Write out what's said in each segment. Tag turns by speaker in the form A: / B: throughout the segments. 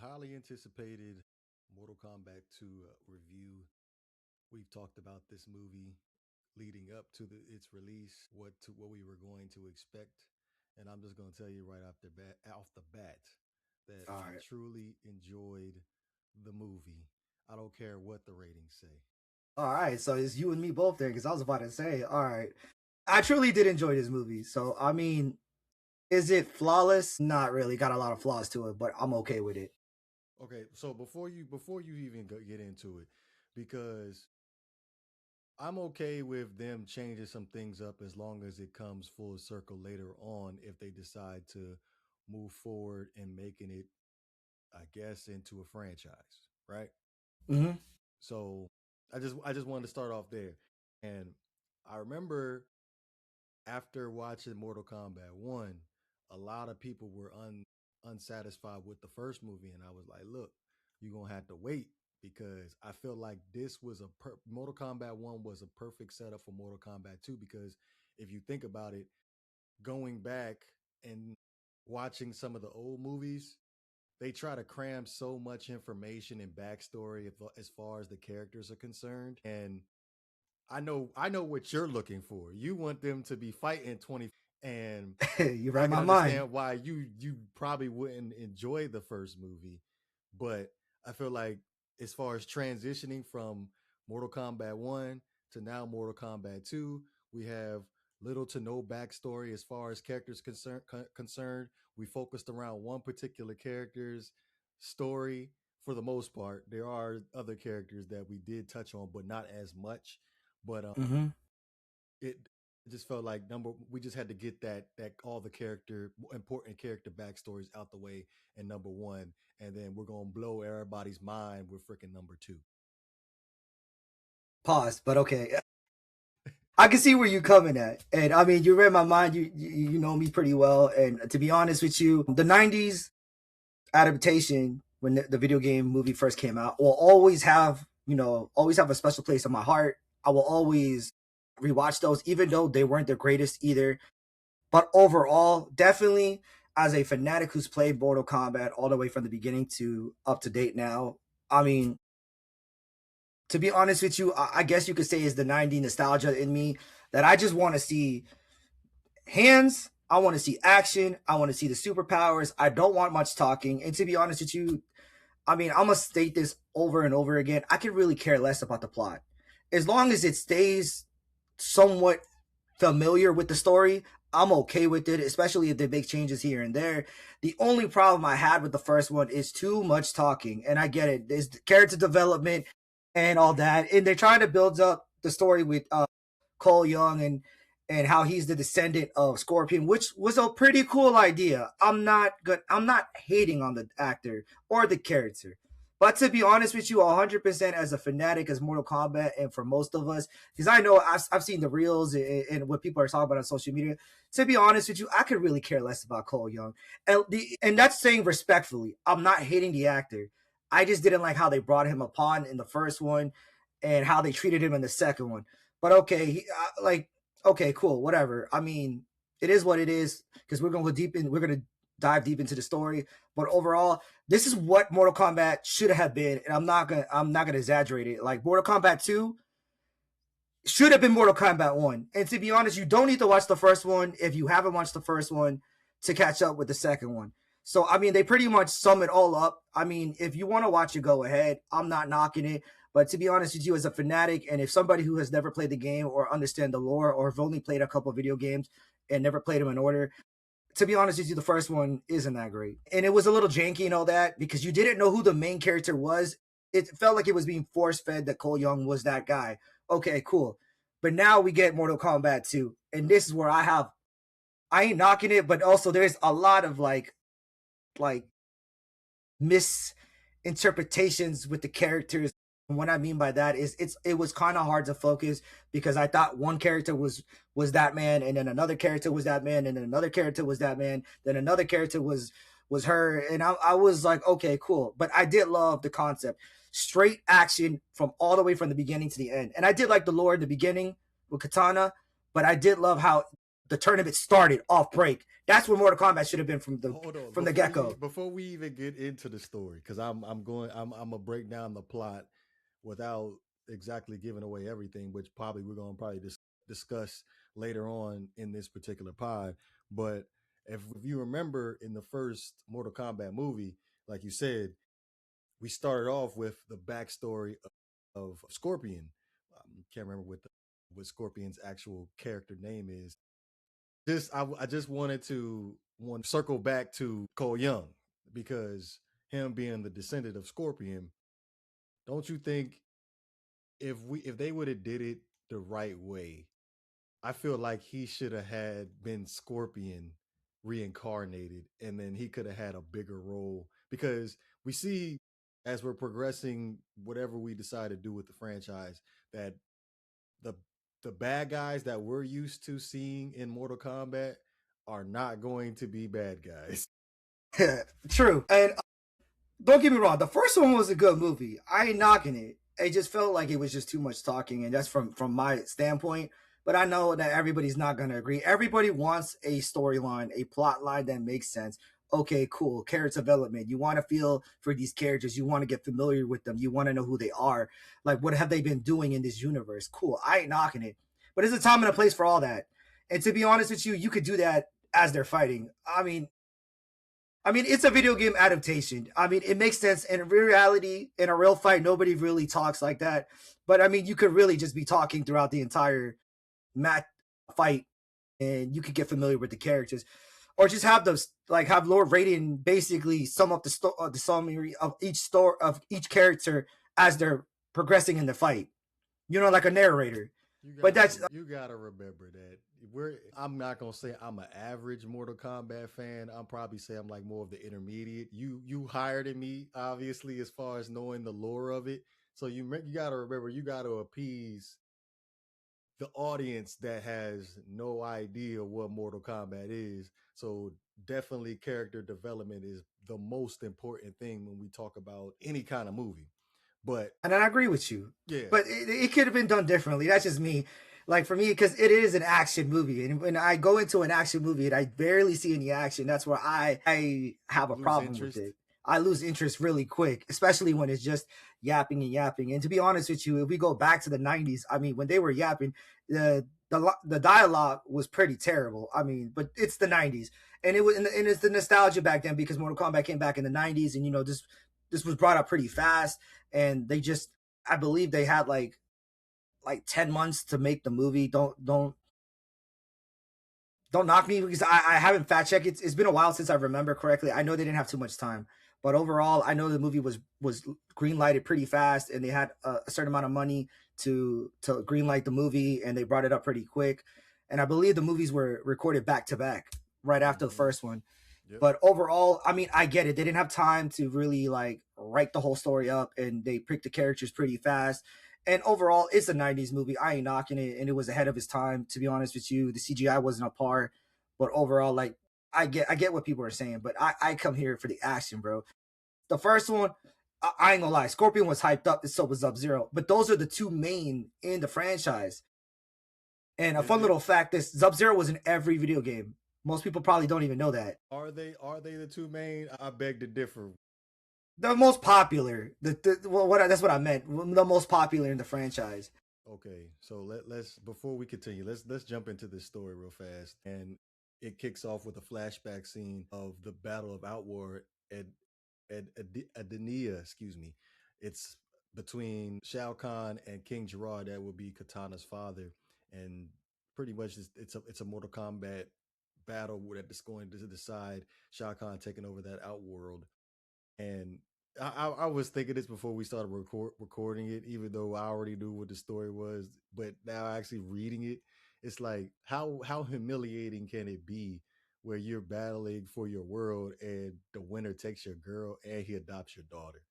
A: highly anticipated Mortal Kombat 2 review. We've talked about this movie leading up to its release, what we were going to expect, and I'm just going to tell you right off the bat that
B: All
A: I
B: right.
A: truly enjoyed the movie. I don't care what the ratings say.
B: All right. So it's you and me both there because I was about to say, all right. I truly did enjoy this movie. So, I mean, is it flawless? Not really. Got a lot of flaws to it, but I'm okay with it.
A: Okay, so before you even get into it, because I'm okay with them changing some things up as long as it comes full circle later on if they decide to move forward and making it, I guess, into a franchise, right?
B: Hmm.
A: So I just wanted to start off there. And I remember after watching Mortal Kombat 1, a lot of people were unsatisfied with the first movie and I was like, "Look, you're going to have to wait because I feel like this was Mortal Kombat 1 was a perfect setup for Mortal Kombat 2 because if you think about it, going back and watching some of the old movies, they try to cram so much information and backstory as far as the characters are concerned. And I know what you're looking for. You want them to be fighting 20, and
B: You
A: I
B: read
A: can
B: my mind.
A: understand why you probably wouldn't enjoy the first movie, but I feel like as far as transitioning from Mortal Kombat 1 to now Mortal Kombat 2, we have little to no backstory as far as characters concerned. We focused around one particular character's story for the most part. There are other characters that we did touch on, but not as much. But
B: Hmm.
A: it just felt like number we just had to get that all the character important character backstories out the way in number one, and then we're gonna blow everybody's mind with freaking number two.
B: Pause, but okay. I can see where you're coming at. And I mean, you read my mind. You know me pretty well. And to be honest with you, the 90s adaptation, when the video game movie first came out, will always have, always have a special place in my heart. I will always rewatch those, even though they weren't the greatest either. But overall, definitely as a fanatic who's played Mortal Kombat all the way from the beginning to up to date now, I mean, to be honest with you, I guess you could say is the 90 nostalgia in me that I just want to see hands. I want to see action. I want to see the superpowers. I don't want much talking. And to be honest with you, I mean, I'm gonna state this over and over again. I could really care less about the plot, as long as it stays somewhat familiar with the story. I'm okay with it, especially if they make changes here and there. The only problem I had with the first one is too much talking, and I get it. There's character development and all that, and they're trying to build up the story with Cole Young and how he's the descendant of Scorpion, which was a pretty cool idea. I'm not good. I'm not hating on the actor or the character. But to be honest with you, 100% as a fanatic as Mortal Kombat, and for most of us, because I know I've seen the reels and what people are talking about on social media. To be honest with you, I could really care less about Cole Young, and that's saying respectfully. I'm not hating the actor. I just didn't like how they brought him upon in the first one, and how they treated him in the second one. But okay, okay, cool, whatever. I mean, it is what it is because we're gonna dive deep into the story. But overall, this is what Mortal Kombat should have been, and I'm not gonna exaggerate it. Like Mortal Kombat 2 should have been Mortal Kombat 1. And to be honest, you don't need to watch the first one if you haven't watched the first one to catch up with the second one. So I mean, they pretty much sum it all up. I mean, if you want to watch it, go ahead. I'm not knocking it. But to be honest with you, as a fanatic, and if somebody who has never played the game or understand the lore, or have only played a couple of video games and never played them in order, to be honest with you, the first one isn't that great. And it was a little janky and all that because you didn't know who the main character was. It felt like it was being force fed that Cole Young was that guy. Okay, cool. But now we get Mortal Kombat 2. And this is where I ain't knocking it, but also there's a lot of like misinterpretations with the characters. And what I mean by that is it was kind of hard to focus because I thought one character was that man, and then another character was that man, and then another character was that man, then another character was her, and I was like, okay, cool. But I did love the concept, straight action from all the way from the beginning to the end, and I did like the lore in the beginning with Katana, but I did love how the tournament started off break. That's where Mortal Kombat should have been
A: Hold on
B: from the get go.
A: before we even get into the story, because I'm gonna break down the plot without exactly giving away everything, which probably we're gonna probably discuss later on in this particular pod. But if you remember in the first Mortal Kombat movie, like you said, we started off with the backstory of Scorpion. Can't remember what Scorpion's actual character name is. I just wanted to circle back to Cole Young, because him being the descendant of Scorpion, don't you think if they would have did it the right way, I feel like he should have had been Scorpion reincarnated, and then he could have had a bigger role, because we see as we're progressing whatever we decide to do with the franchise that the the bad guys that we're used to seeing in Mortal Kombat are not going to be bad guys.
B: True. And don't get me wrong, the first one was a good movie. I ain't knocking it. It just felt like it was just too much talking, and that's from my standpoint. But I know that everybody's not gonna agree. Everybody wants a storyline, a plot line that makes sense. Okay, cool. Character development. You want to feel for these characters. You want to get familiar with them. You want to know who they are. Like, what have they been doing in this universe? Cool. I ain't knocking it. But there's a time and a place for all that. And to be honest with you, you could do that as they're fighting. I mean, it's a video game adaptation. I mean, it makes sense. In reality, in a real fight, nobody really talks like that. But I mean, you could really just be talking throughout the entire match fight, and you could get familiar with the characters, or just have those like have Lord Raiden basically sum up the summary of each story of each character as they're progressing in the fight. Like a narrator. But that's
A: You gotta remember that we're. I'm not gonna say I'm an average Mortal Kombat fan. I'm probably say I'm like more of the intermediate. You higher than me, obviously, as far as knowing the lore of it. So you gotta remember, you gotta appease the audience that has no idea what Mortal Kombat is. So definitely character development is the most important thing when we talk about any kind of movie. But
B: and I agree with you.
A: yeah,
B: But it could have been done differently. That's just me. Like for me, because it is an action movie, and when I go into an action movie and I barely see any action, that's where I have a
A: lose
B: problem with
A: interest.
B: it. I lose interest really quick, especially when it's just yapping and yapping. And to be honest with you, if we go back to the '90s, I mean, when they were yapping, the dialogue was pretty terrible. I mean, but it's the '90s, and it's the nostalgia back then because Mortal Kombat came back in the '90s, and this was brought up pretty fast, and they just I believe they had like 10 months to make the movie. Don't knock me because I haven't fact checked it. It's been a while since I remember correctly. I know they didn't have too much time, but overall, I know the movie was green lighted pretty fast, and they had a certain amount of money to green light the movie, and they brought it up pretty quick. And I believe the movies were recorded back to back right after the
A: Mm-hmm.
B: first one.
A: Yep.
B: But overall, I mean, I get it. They didn't have time to really like write the whole story up, and they picked the characters pretty fast. And overall, it's a '90s movie. I ain't knocking it, and it was ahead of its time. To be honest with you, the CGI wasn't a par, but overall, like I get what people are saying, but I come here for the action, bro. The first one, I ain't gonna lie, Scorpion was hyped up, and so was Sub Zero. But those are the two main in the franchise. And a
A: Is
B: fun
A: it?
B: little fact is Sub Zero was in every video game. Most people probably don't even know that.
A: Are they the two main? I beg to differ.
B: The most popular, that's what I meant. The most popular in the franchise.
A: Okay, so let's before we continue, let's jump into this story real fast, and it kicks off with a flashback scene of the Battle of Outward at Adenia, excuse me. It's between Shao Kahn and King Gerard, that would be Katana's father, and pretty much it's a Mortal Kombat battle that's going to decide Shao Kahn taking over that Outworld. And I was thinking this before we started recording it, even though I already knew what the story was. But now actually reading it, it's like how humiliating can it be where you're battling for your world and the winner takes your girl and he adopts your daughter.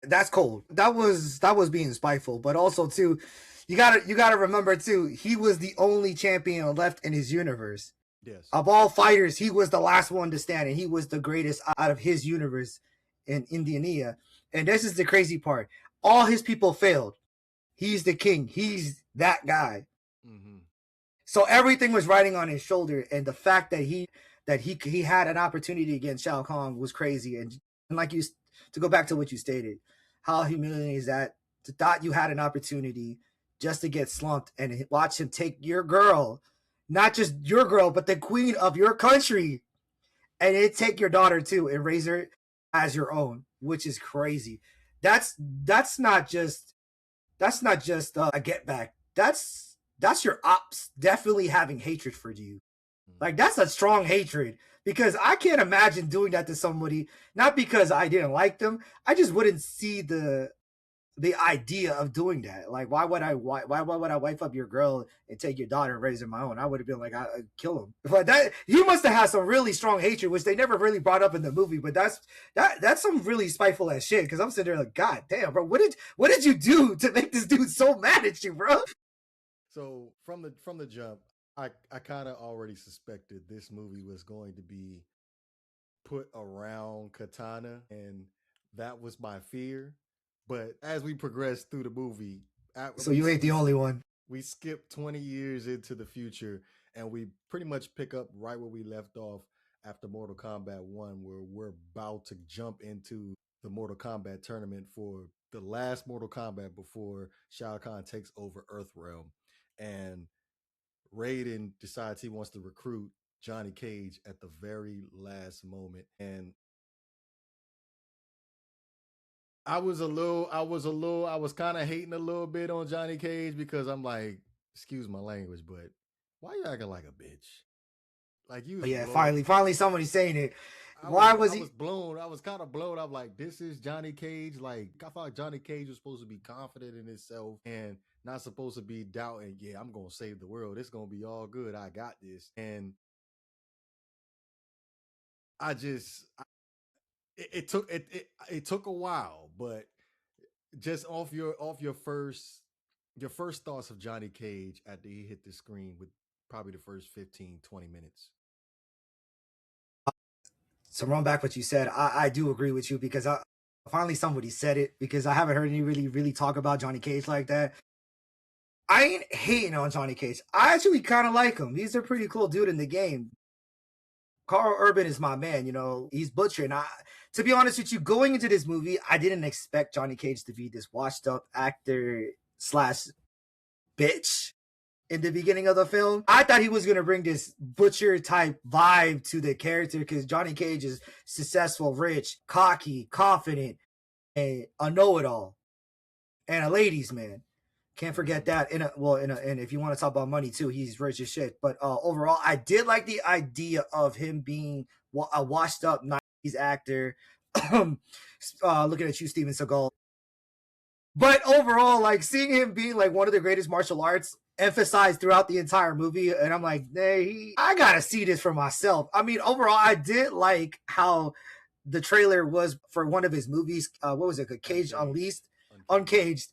B: That's cold. That was being spiteful, but also too, you gotta remember too, he was the only champion left in his universe.
A: Yes.
B: Of all fighters, he was the last one to stand, and he was the greatest out of his universe in Indiania. And this is the crazy part: all his people failed. He's the king. He's that guy.
A: Mm-hmm.
B: So everything was riding on his shoulder, and the fact that he had an opportunity against Shao Kahn was crazy. And like you, to go back to what you stated, how humiliating is that to thought you had an opportunity just to get slumped and watch him take your girl, not just your girl, but the queen of your country, and it take your daughter too and raise her as your own, which is crazy. That's not just a get back. That's your ops definitely having hatred for you. Like that's a strong hatred because I can't imagine doing that to somebody. Not because I didn't like them, I just wouldn't see the idea of doing that. Like, why would I wife up your girl and take your daughter and raise her my own? I would have been like, I'd kill him. But that you must have had some really strong hatred, which they never really brought up in the movie. But that's some really spiteful ass shit. Because I'm sitting there like, God damn, bro, what did you do to make this dude so mad at you, bro?
A: So from the jump, I kind of already suspected this movie was going to be put around Katana, and that was my fear. But as we progress through the movie,
B: So you ain't the only one.
A: we skip 20 years into the future, and we pretty much pick up right where we left off after Mortal Kombat 1, where we're about to jump into the Mortal Kombat tournament for the last Mortal Kombat before Shao Kahn takes over Earthrealm. And Raiden decides he wants to recruit Johnny Cage at the very last moment. And I was kind of hating a little bit on Johnny Cage because I'm like, excuse my language, but why you acting like a bitch? Like you
B: But
A: was
B: yeah,
A: blown.
B: finally somebody's saying it. Why was
A: I
B: he?
A: was blown. I was kind of blown. I'm like, this is Johnny Cage. Like I thought Johnny Cage was supposed to be confident in himself and not supposed to be doubting. Yeah, I'm gonna save the world. It's gonna be all good. I got this. And I just it took a while, but just off your first thoughts of Johnny Cage after he hit the screen with probably the first 15-20 minutes.
B: To run back what you said, I do agree with you because finally somebody said it because I haven't heard any really talk about Johnny Cage like that. I ain't hating on Johnny Cage. I actually kind of like him. He's a pretty cool dude in the game. Karl Urban is my man. He's Butcher. And to be honest with you, going into this movie, I didn't expect Johnny Cage to be this washed up actor slash bitch in the beginning of the film. I thought he was going to bring this Butcher type vibe to the character because Johnny Cage is successful, rich, cocky, confident, and a know it all, and a ladies' man. Can't forget that. And if you want to talk about money too, he's rich as shit. But overall, I did like the idea of him being a washed up '90s actor. Looking at you, Steven Seagal. But overall, like seeing him being like one of the greatest martial arts emphasized throughout the entire movie, and I'm like, hey, I gotta see this for myself. I mean, overall, I did like how the trailer was for one of his movies. What was it? Cage Unleashed, Uncaged.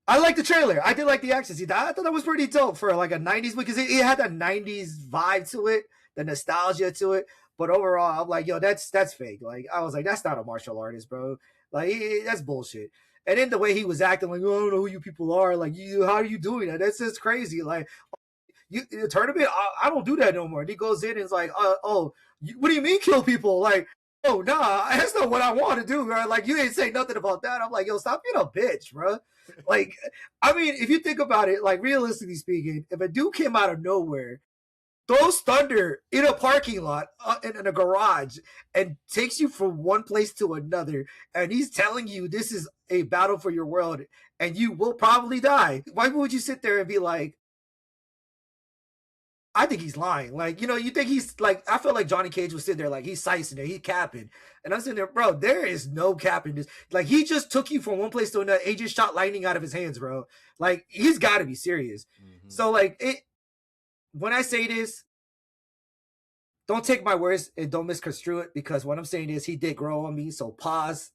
B: I like the trailer. I did like the action scene. I thought that was pretty dope for like a '90s because it had that '90s vibe to it, the nostalgia to it. But overall, I'm like, yo, that's fake. Like I was like, that's not a martial artist, bro. Like that's bullshit. And then the way he was acting, like, oh, I don't know who you people are. Like, how are you doing that? That's just crazy. Like, you the tournament, I don't do that no more. And he goes in and is like, what do you mean kill people? Like, oh, nah, that's not what I want to do, bro. Like, you ain't say nothing about that. I'm like, yo, stop being a bitch, bro. Like, I mean, if you think about it, like, realistically speaking, if a dude came out of nowhere, throws thunder in a parking lot, in a garage, and takes you from one place to another, and he's telling you this is a battle for your world, and you will probably die. Why would you sit there and be like, I think he's lying. Like, you think he's like, I feel like Johnny Cage was sitting there like he's sicing there, he's capping. And I'm sitting there, bro, there is no capping this. Like, he just took you from one place to another. He just shot lightning out of his hands, bro. Like, he's got to be serious. Mm-hmm. So, like, when I say this, don't take my words and don't misconstrue it because what I'm saying is he did grow on me. So pause.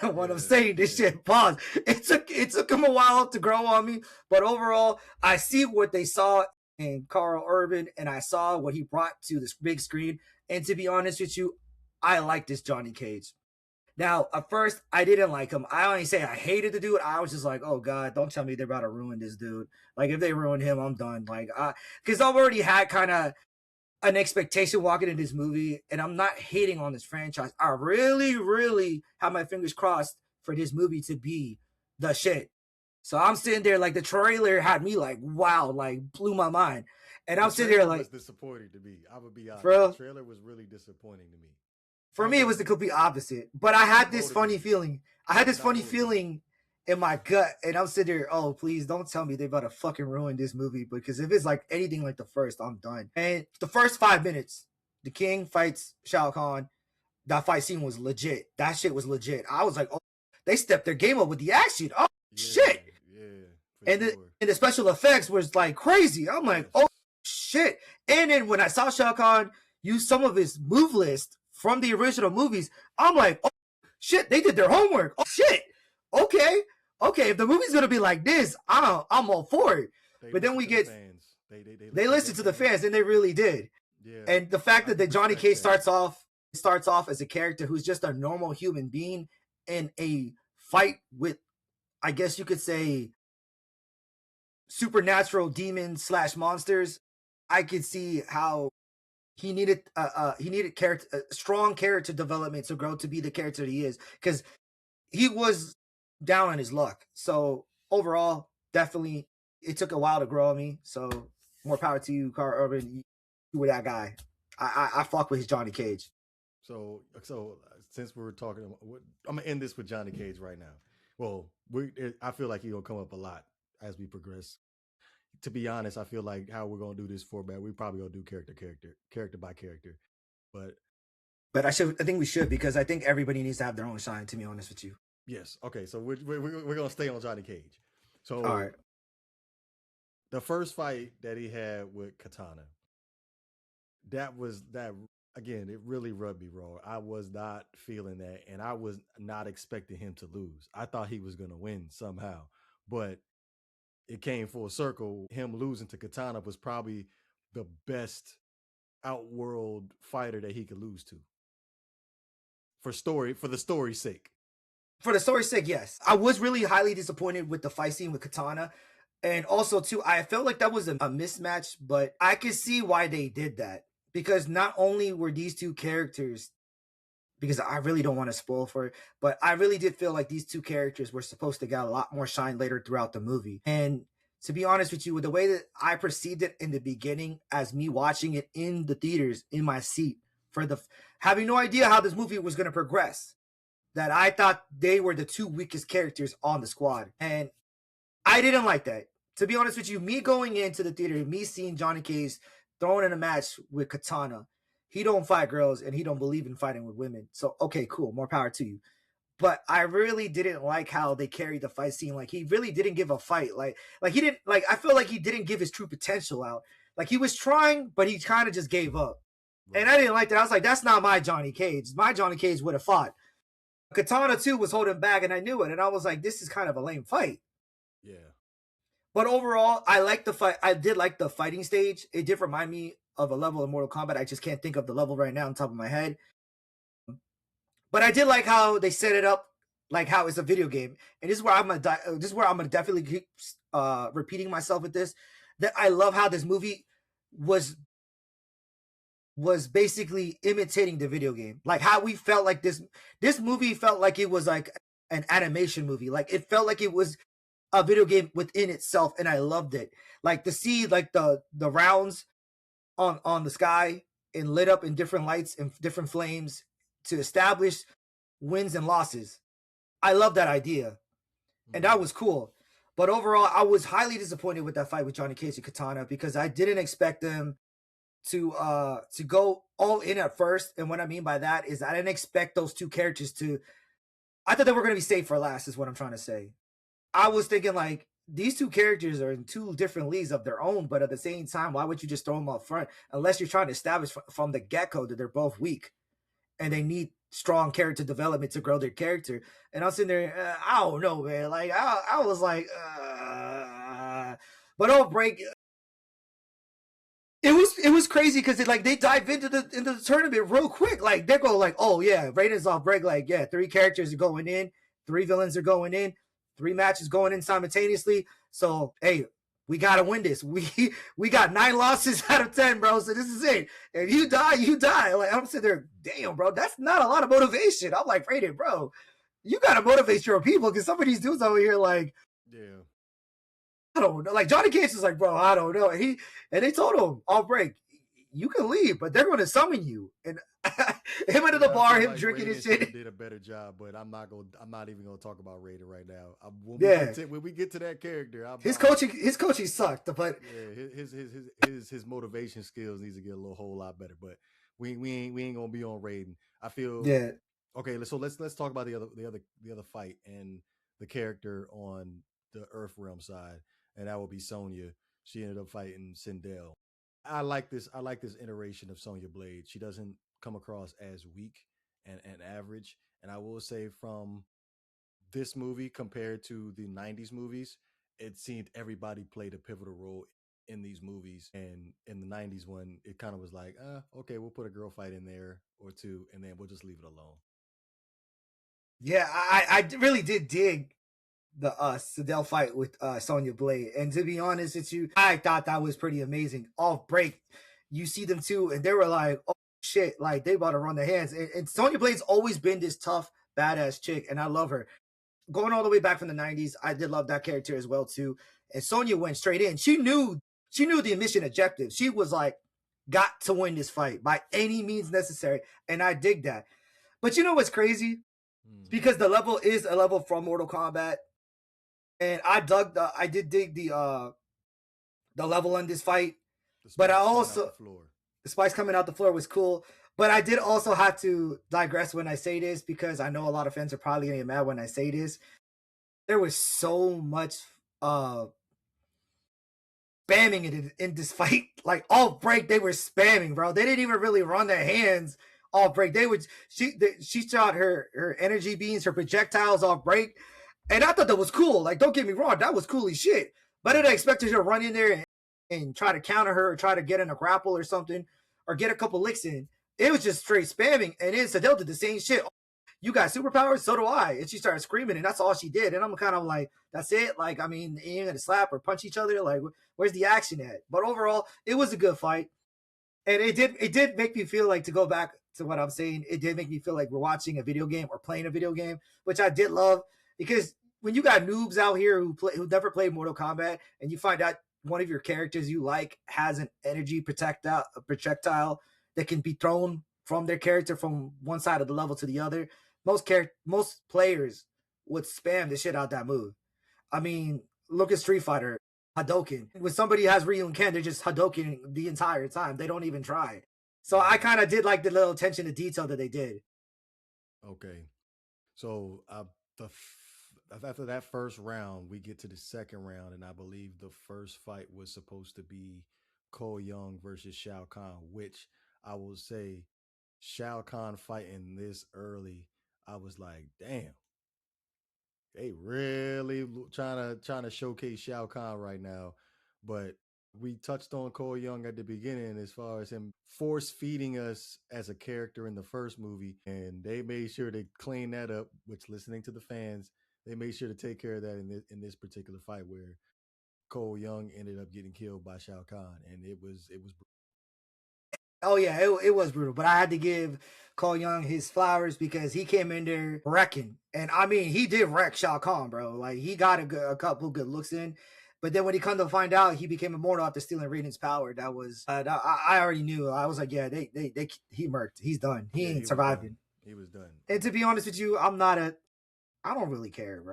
B: When I'm saying this shit, pause. It took him a while to grow on me, but overall, I see what they saw in Karl Urban, and I saw what he brought to this big screen. And to be honest with you, I like this Johnny Cage. Now, at first, I didn't like him. I only say I hated the dude. I was just like, oh God, don't tell me they're about to ruin this dude. Like, if they ruin him, I'm done. Like, because I've already had kind of an expectation walking in this movie, and I'm not hating on this franchise. I really, really have my fingers crossed for this movie to be the shit. So I'm sitting there like the trailer had me like, wow, like blew my mind. And I'm sitting there
A: was
B: like,
A: disappointing to me. I would be honest. The
B: bro,
A: trailer was really disappointing to me.
B: for me, it was the complete opposite. But I had this funny
A: motivated.
B: feeling. I had this
A: Not
B: funny
A: motivated.
B: feeling in my gut, and I'm sitting there, oh, please don't tell me they're about to fucking ruin this movie, because if it's like anything like the first, I'm done. And the first 5 minutes, the king fights Shao Kahn. That fight scene was legit. That shit was legit. I was like, oh, they stepped their game up with the action. Oh,
A: Yeah,
B: shit.
A: yeah, for
B: And
A: sure.
B: the special effects was like crazy. I'm like,
A: Yes.
B: oh, shit. And then when I saw Shao Kahn use some of his move list from the original movies, I'm like, oh, shit, they did their homework. Oh, shit. Okay. Okay, if the movie's going to be like this, I'm all for it.
A: They
B: But then
A: listen
B: we
A: to the
B: get,
A: fans.
B: they listened to the fans, and they really did.
A: Yeah.
B: And the fact
A: I
B: that
A: can
B: Johnny
A: respect
B: Cage
A: that.
B: starts off as a character who's just a normal human being in a fight with, I guess you could say, supernatural demons slash monsters. I could see how he needed character strong character development to grow to be the character he is, because he was down on his luck. So overall, definitely, it took a while to grow on me. So more power to you, Karl Urban. You were that guy. I fuck with his Johnny Cage.
A: So since we're talking, I'm gonna end this with Johnny Cage right now. Well, I feel like he's gonna come up a lot as we progress. To be honest, I feel like how we're gonna do this format, we probably gonna do character by character. But
B: But I think we should, because I think everybody needs to have their own shine. To be honest with you.
A: yes, okay. So we're gonna stay on Johnny Cage.
B: All
A: So
B: right.
A: the first fight that he had with Kitana, that again, it really rubbed me wrong. I was not feeling that, and I was not expecting him to lose. I thought he was gonna win somehow, but it came full circle. Him losing to Katana was probably the best outworld fighter that he could lose to. For the story's sake.
B: For the story's sake, yes. I was really highly disappointed with the fight scene with Katana. And also, too, I felt like that was a mismatch, but I could see why they did that. Because not only were these two characters, because I really don't want to spoil for it, but I really did feel like these two characters were supposed to get a lot more shine later throughout the movie. And to be honest with you, with the way that I perceived it in the beginning, as me watching it in the theaters, in my seat, having no idea how this movie was going to progress, that I thought they were the two weakest characters on the squad. And I didn't like that. To be honest with you, me going into the theater, me seeing Johnny Cage throwing in a match with Katana, he don't fight girls and he don't believe in fighting with women. So, okay, cool. More power to you. But I really didn't like how they carried the fight scene. Like, he really didn't give a fight. Like he didn't, like, I feel like he didn't give his true potential out. Like, he was trying, but he kind of just gave up. Right. And I didn't like that. I was like, that's not my Johnny Cage. My Johnny Cage would have fought. Katana, too, was holding back, and I knew it. And I was like, this is kind of a lame fight.
A: Yeah.
B: But overall, I like the fight. I did like the fighting stage. It did remind me of a level of Mortal Kombat. I just can't think of the level right now on top of my head. But I did like how they set it up, like how it's a video game. And this is where I'm gonna definitely keep repeating myself with this. That I love how this movie was basically imitating the video game. Like how we felt like this movie felt like it was like an animation movie. Like it felt like it was a video game within itself, and I loved it. Like to see like the rounds on the sky and lit up in different lights and different flames to establish wins and losses. I love that idea, and that was cool. But overall, I was highly disappointed with that fight with Johnny Cage and Kitana, because I didn't expect them to go all in at first. And what I mean by that is I didn't expect those two characters to. I thought they were going to be saved for last, is what I'm trying to say. I was thinking like these two characters are in two different leagues of their own, but at the same time, why would you just throw them up front unless you're trying to establish from the get-go that they're both weak and they need strong character development to grow their character? And I was sitting there, I don't know, man. Like I was like, but don't break. it was crazy because like they dive into the tournament real quick. Like they go like, oh yeah, Raiden's off break. Like yeah, 3 characters are going in, 3 villains are going in, 3 matches going in simultaneously. So hey, we gotta win this. We got 9 losses out of 10, bro. So this is it. If you die, you die. Like I'm sitting there, damn, bro, that's not a lot of motivation. I'm like, Raiden, bro, you gotta motivate your people because some of these dudes over here like
A: Yeah.
B: I don't know. Like Johnny Cage was like, bro, I don't know. And they told him, "I'll break. You can leave, but they're going to summon you." And him into the
A: Yeah, I
B: bar,
A: feel
B: him
A: like
B: drinking his
A: Raiden should have
B: shit.
A: did a better job, but I'm not even gonna talk about Raiden right now.
B: Yeah,
A: When we get to that character,
B: his coaching sucked, but
A: yeah, his motivation skills needs to get a little whole lot better. But we ain't gonna be on Raiden. I feel
B: yeah,
A: okay. So let's talk about the other fight and the character on the Earth Realm side, and that will be Sonya. She ended up fighting Sindel. I like this iteration of Sonya Blade. She doesn't come across as weak and average. And I will say from this movie compared to the 90s movies, it seemed everybody played a pivotal role in these movies. And in the 90s one, it kind of was like, okay, we'll put a girl fight in there or two, and then we'll just leave it alone.
B: yeah. I really did dig the Sindel fight with Sonya Blade, and to be honest with you, I thought that was pretty amazing. Off break, you see them too, and they were like, "Oh shit!" Like they about to run their hands. And Sonya Blade's always been this tough, badass chick, and I love her. Going all the way back from the 90s, I did love that character as well too. And Sonya went straight in. She knew the mission objective. She was like, got to win this fight by any means necessary. And I dig that. But you know what's crazy?
A: Hmm.
B: Because the level is a level from Mortal Kombat. And I did dig the level on this fight.
A: The
B: But I
A: spikes coming out the
B: also
A: floor.
B: the spikes coming out the floor was cool. But I did also have to digress when I say this because I know a lot of fans are probably gonna get mad when I say this. There was so much uh spamming in this fight. Like off break, they were spamming, bro. They didn't even really run their hands off break. She shot her energy beams, her projectiles off break, and I thought that was cool. Like, don't get me wrong, that was cool as shit. But I
A: Hmm.
B: didn't expect her to run in there and try to counter her or try to get in a grapple or something or get a couple licks in. It was just straight spamming, and then Sadell did the same shit. You got superpowers, so do I. And she started screaming, and that's all she did. And I'm kind of like, that's it. Like, I mean, you ain't gonna slap or punch each other. Like, where's the action at? But overall, it was a good fight, and it did make me feel like, to go back to what I'm saying, it did make me feel like we're watching a video game or playing a video game, which I did love because when you got noobs out here who never played Mortal Kombat, and you find out one of your characters you like has an energy projectile that can be thrown from their character from one side of the level to the other, most players would spam the shit out that move. I mean, look at Street Fighter, Hadoken. When somebody has Ryu and Ken, they're just Hadoken the entire time. They don't even try. So I
A: Right.
B: kind of did like the little attention to detail that they did.
A: Okay. So after that first round, we get to the second round, and I believe the first fight was supposed to be Cole Young versus Shao Kahn, which I will say, Shao Kahn fighting this early, I was like, damn, they really trying to showcase Shao Kahn right now. But we touched on Cole Young at the beginning as far as him force feeding us as a character in the first movie, and they made sure to clean that up. Which, listening to the fans, they made sure to take care of that in this particular fight where Cole Young ended up getting killed by Shao Kahn, and it was
B: Oh yeah, it was brutal, but I had to give Cole Young his flowers because he came in there wrecking, and I mean he did wreck Shao Kahn, bro. Like he got a couple good looks in, but then when he come to find out he became immortal after stealing Raiden's power, that was I already knew. I was like, yeah, they he murked. He's done. He
A: yeah,
B: ain't
A: he was done.
B: surviving.
A: He was done.
B: And to be honest with you, I don't really care, bro.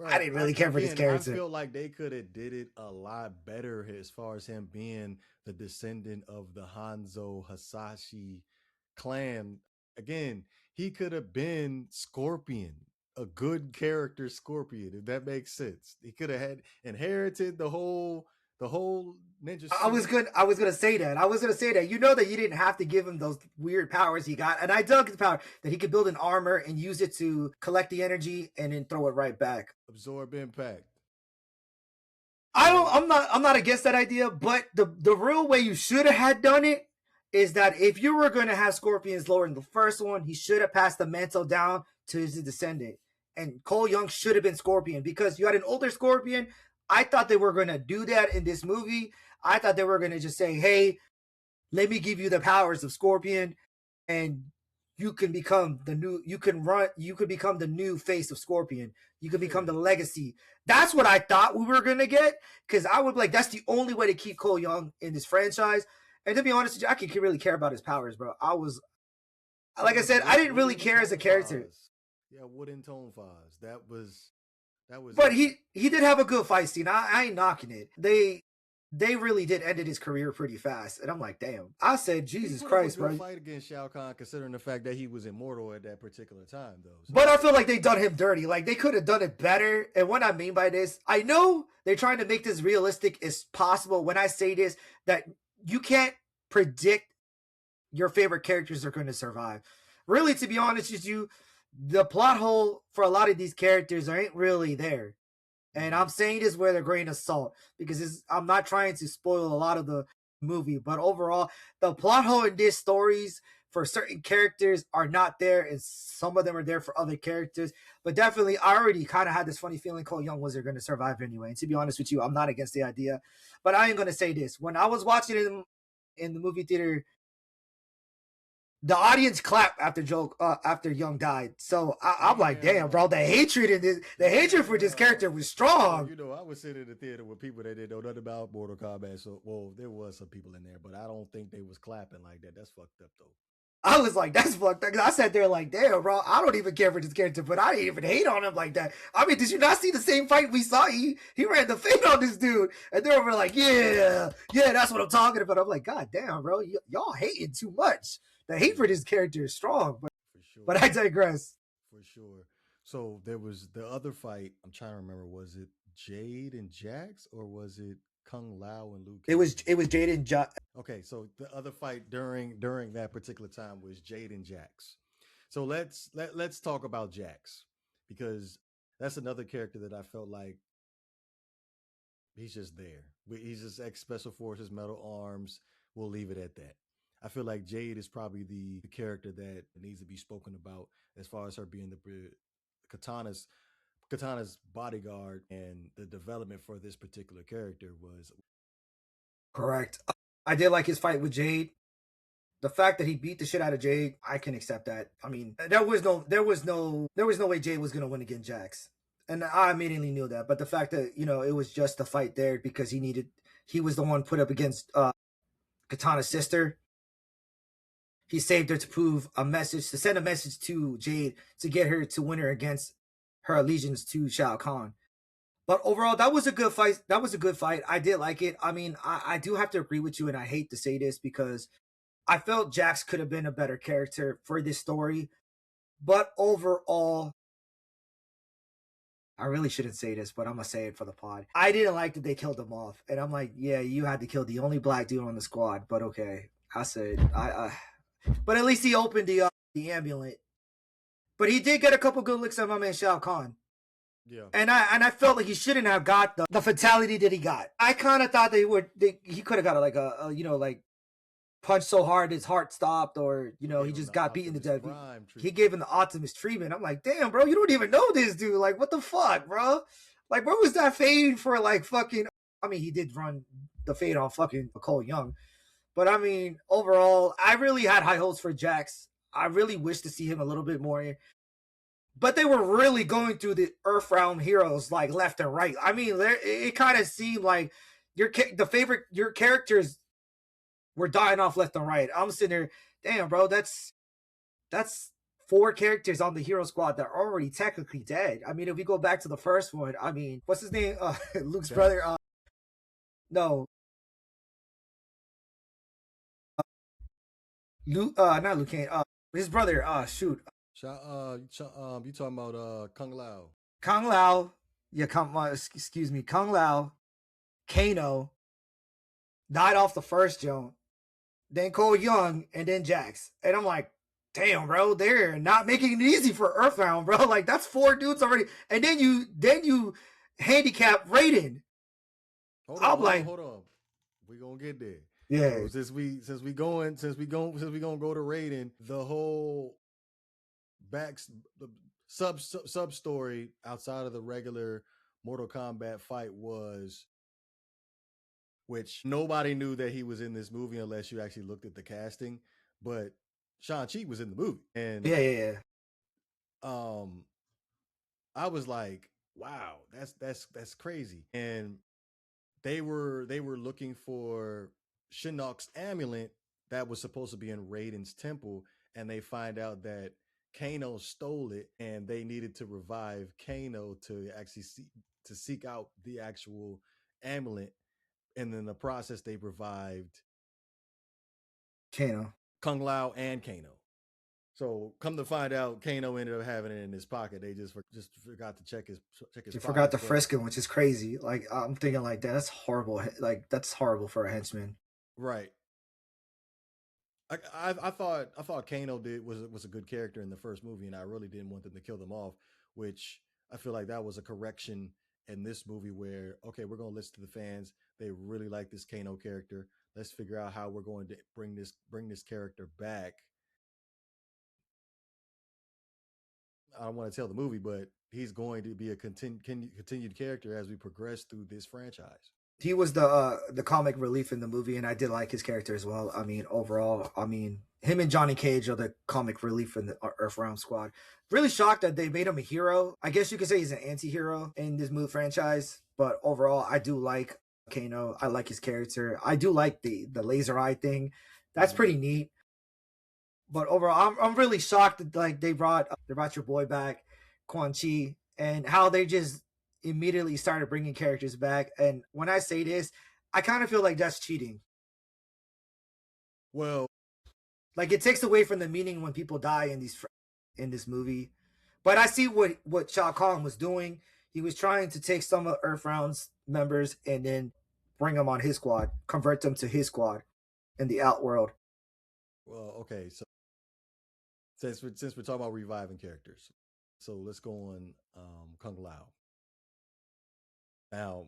B: I
A: Bro,
B: didn't really care for this
A: I
B: character.
A: feel like they could have did it a lot better as far as him being the descendant of the Hanzo Hasashi clan. Again, he could have been Scorpion, a good character Scorpion, if that makes sense. He could have had inherited the whole ninja suit.
B: I was gonna say that. I was gonna say that. You know that you didn't have to give him those weird powers he got, and I dug the power that he could build an armor and use it to collect the energy and then throw it right back.
A: Absorb impact. So
B: I'm not against that idea, but the real way you should have had done it is that if you were going to have Scorpion's lore in the first one, he should have passed the mantle down to his descendant, and Cole Young should have been Scorpion because you had an older Scorpion. I thought they were going to do that in this movie. I thought they were going to just say, "Hey, let me give you the powers of Scorpion, and you can become the new. You could become the new face of Scorpion. You could become
A: yeah,
B: the legacy." That's what I thought we were gonna get, because I would be like, that's the only way to keep Cole Young in this franchise. And to be honest with you, I could really care about his powers, bro. I was, like I said, I didn't really care as a
A: wooden
B: character,
A: Foz. Yeah, wooden tone Foz. That was
B: but
A: it.
B: he did have a good fight scene. I ain't knocking it. They really did ended his career pretty fast, and I'm like, damn. I said,
A: He
B: Jesus
A: put up a
B: Christ,
A: good
B: bro.
A: fight against Shao Kahn, considering the fact that he was immortal at that particular time, though.
B: But
A: So
B: I feel like they done him dirty. Like they could have done it better. And what I mean by this, I know they're trying to make this realistic as possible. When I say this, that you can't predict your favorite characters are going to survive. Really, to be honest with you, the plot hole for a lot of these characters ain't really there. And
A: mhm.
B: I'm saying this with a grain of salt because I'm not trying to spoil a lot of the movie, but overall, the plot hole in these stories for certain characters are not there, and some of them are there for other characters. But definitely, I already kind of had this funny feeling Cole Young was going to survive anyway. And to be honest with you, I'm not against the idea, but I ain't going to say this. When I was watching it in the movie theater, the audience clapped after Young died. So I'm like, damn,
A: Damn.
B: bro, the hatred in this, the hatred for this character
A: Damn.
B: was
A: Well,
B: strong.
A: I was sitting in the theater with people that didn't know nothing about Mortal Kombat. So, well, there was some people in there, but I don't think they was clapping like that. That's fucked up, though.
B: I was like, that's fucked up. I sat there like, damn, bro, I don't even care for this character, but I didn't even hate on him like that. I mean, did you not see the same fight we saw? He ran the fade on this dude, and they were like, yeah, that's what I'm talking about. I'm like, God damn, bro, y'all hating too much. The hate for
A: Yeah,
B: this character is strong,
A: for
B: but
A: sure.
B: I digress.
A: For sure. So there was the other fight. I'm trying to remember. Was it Jade and Jax, or was it Kung Lao and Liu Kang?
B: It was Jaden.
A: Okay, so the other fight during that particular time was Jade and Jax. So let's talk about Jax, because that's another character that I felt like he's just there. He's just ex special forces, metal arms. We'll leave it at that. I feel like Jade is probably the character that needs to be spoken about as far as her being the Katana's Katana's bodyguard, and the development for this particular character was
B: Correct. I did like his fight with Jade. The fact that he beat the shit out of Jade, I can accept that. I mean, there was no way Jade was gonna win against Jax, and I immediately knew that. But the fact that it was just a fight there because he was the one put up against Katana's sister. He saved her to prove a message, to send a message to Jade to get her to win her against her allegiance to Shao Kahn. But overall, that was a good fight. That was a good fight. I did like it. I mean, I do have to agree with you, and I hate to say this because I felt Jax could have been a better character for this story. But overall, I really shouldn't say this, but I'm gonna say it for the pod. I didn't like that they killed him off, and I'm like, yeah, you had to kill the only black dude on the squad. But okay, I said but at least he opened the amulet. But he did get a couple good licks on my man Shao Kahn.
A: yeah.
B: And I felt like he shouldn't have got the fatality that he got. I kind of thought he could have got like like punched so hard his heart stopped, or
A: He
B: he
A: gave him
B: just
A: the
B: got beaten to
A: Optimus
B: death.
A: Prime
B: He
A: treatment.
B: gave him the Optimus treatment. I'm like, damn, bro, you don't even know this dude. Like, what the fuck, bro? Like, where was that fade for like fucking? I mean, he did run the fade on fucking Cole Young, but I mean, overall, I really had high hopes for Jax. I really wish to see him a little bit more, but they were really going through the Earth Realm heroes like left and right. I mean, it kind of seemed like your characters were dying off left and right. I'm sitting there, damn, bro, that's four characters on the hero squad that are already technically dead. I mean, if we go back to the first one, I mean, what's his name? Luke's brother.
A: Jax.
B: No, Luke. Not Luke Kane. His brother. Shoot,
A: You talking about Kung Lao?
B: Kung Lao. Yeah, excuse me, Kung Lao, Kano died off the first Joan, then Cole Young, and then Jax. And I'm like, damn, bro, they're not making it easy for Earthbound, bro. Like that's four dudes already. And then you handicap Raiden. I'm like,
A: hold on. We gonna get there.
B: yeah,
A: So since we gonna go to Raiden, the whole back the sub story outside of the regular Mortal Kombat fight was, which nobody knew that he was in this movie unless you actually looked at the casting. But Shang-Chi was in the movie, and
B: yeah.
A: um, I was like, wow, that's crazy. And they were looking for Shinnok's amulet that was supposed to be in Raiden's temple, and they find out that Kano stole it, and they needed to revive Kano to actually seek out the actual amulet, and in the process they revived
B: Kano.
A: Kung Lao and Kano. So come to find out, Kano ended up having it in his pocket. They just forgot to check his
B: You forgot
A: pockets.
B: the
A: But
B: fresco, which is crazy. Like I'm thinking, like that's horrible. Like that's horrible for a henchman.
A: right, I thought Kano did was a good character in the first movie, and I really didn't want them to kill them off. Which I feel like that was a correction in this movie, where okay, we're gonna listen to the fans. They really like this Kano character. Let's figure out how we're going to bring this character back. I don't want to tell the movie, but he's going to be a continued character as we progress through this franchise.
B: He was the comic relief in the movie, and I did like his character as well. I mean, overall, I mean, him and Johnny Cage are the comic relief in the Earthrealm squad. Really shocked that they made him a hero. I guess you could say he's an anti-hero in this movie franchise, but overall, I do like Kano. I like his character. I do like the laser eye thing. That's
A: Mm-hmm.
B: pretty neat. But overall, I'm really shocked that like they brought your boy back, Quan Chi, and how they just immediately started bringing characters back. And when I say this, I kind of feel like that's cheating.
A: Well,
B: Like it takes away from the meaning when people die in this movie. But I see what Shao Kahn was doing. He was trying to take some of Earthrealm's members and then bring them on his squad, convert them to his squad in the Outworld.
A: okay. So since we're talking about reviving characters, so let's go on Kung Lao. Now,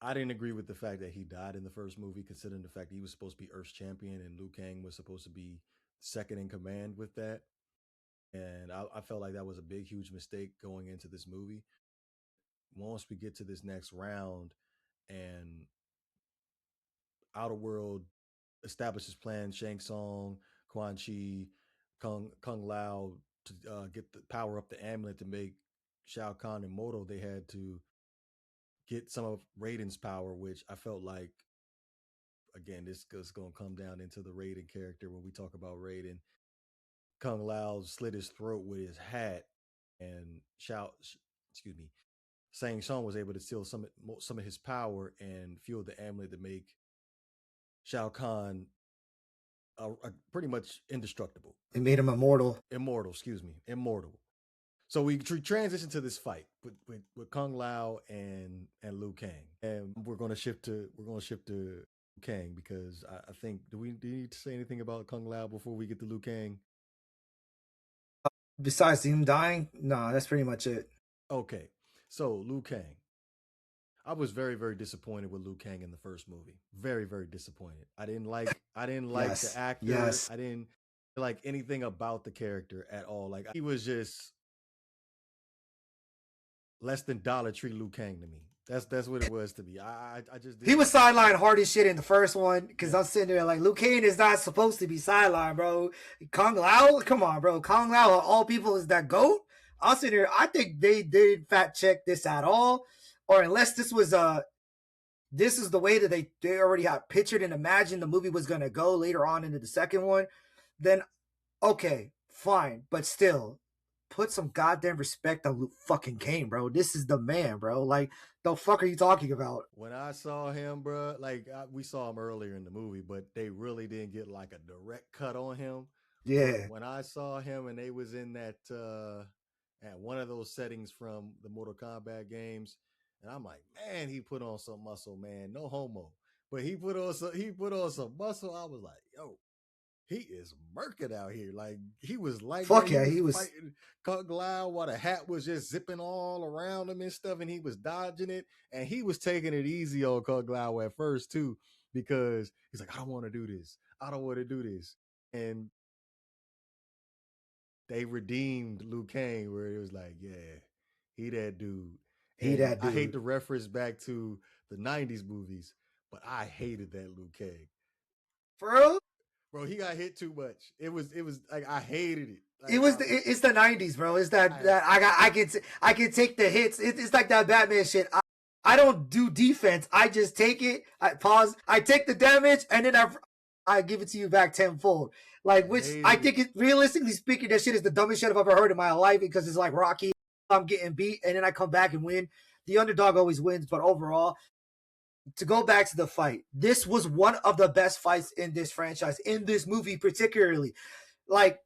A: I didn't agree with the fact that he died in the first movie, considering the fact that he was supposed to be Earth's champion and Liu Kang was supposed to be second in command with that. And I felt like that was a big, huge mistake going into this movie. Once we get to this next round and Outer World establishes plans, Shang Tsung, Quan Chi, Kung Lao to get the power up the amulet to make Shao Kahn immortal, they had to get some of Raiden's power, which I felt like, again, this is going to come down into the Raiden character when we talk about Raiden. Kung Lao slit his throat with his hat, and excuse me, Shang Tsung was able to steal some of his power and fuel the amulet to make Shao Kahn pretty much indestructible,
B: It made him immortal.
A: immortal. Excuse me, immortal. So we transition to this fight with Kung Lao and Liu Kang, and we're gonna shift to Kang because I think do we need to say anything about Kung Lao before we get to Liu Kang?
B: Besides him dying, nah, that's pretty much it.
A: Okay, so Liu Kang. I was very, very disappointed with Liu Kang in the first movie. Very, very disappointed. I didn't like the
B: Yes,
A: actor.
B: yes.
A: I didn't like anything about the character at all. Like he was just less than Dollar Tree Liu Kang to me. That's what it was to me. I just
B: He
A: didn't
B: was
A: like it.
B: sidelined hard as shit in the first one because
A: Yeah.
B: I'm sitting there like Liu Kang is not supposed to be sidelined, bro. Kung Lao, come on, bro. Kung Lao of all people is that goat. I'll sit there. I think they didn't fact check this at all, or unless this is the way that they already had pictured and imagined the movie was gonna go later on into the second one. Then okay, fine, but still, put some goddamn respect on Luke fucking Kane, bro. This is the man, bro. Like, the fuck are you talking about?
A: When I saw him, bro, like we saw him earlier in the movie, but they really didn't get like a direct cut on him. But
B: Yeah,
A: when I saw him and they was in that at one of those settings from the Mortal Kombat games, and I'm like, man, he put on some muscle, man. No homo. But he put on some muscle. I was like, yo. he is murking out here. Like he was like that.
B: Fuck
A: He
B: yeah,
A: was
B: he was.
A: fighting Kung Lao while the hat was just zipping all around him and stuff, and he was dodging it, and he was taking it easy on Kung Lao at first too, because he's like, I don't want to do this. I don't want to do this. And they redeemed Liu Kang where it was like, yeah, he that dude.
B: He
A: And
B: that
A: I hate
B: dude.
A: to reference back to the 90s movies, but I hated that Liu Kang.
B: For real?
A: Bro, he got hit too much. It was like I hated it.
B: It
A: Like
B: was it's the '90s, bro. It's
A: I
B: that I can take the hits. It's like that Batman shit. I don't do defense. I just take it. I pause. I take the damage, and then I give it to you back tenfold. Like, which I
A: hated it.
B: think, realistically speaking, that shit is the dumbest shit I've ever heard in my life, because it's like Rocky. I'm getting beat, and then I come back and win. The underdog always wins, but overall, to go back to the fight, this was one of the best fights in this franchise, in this movie particularly. Like,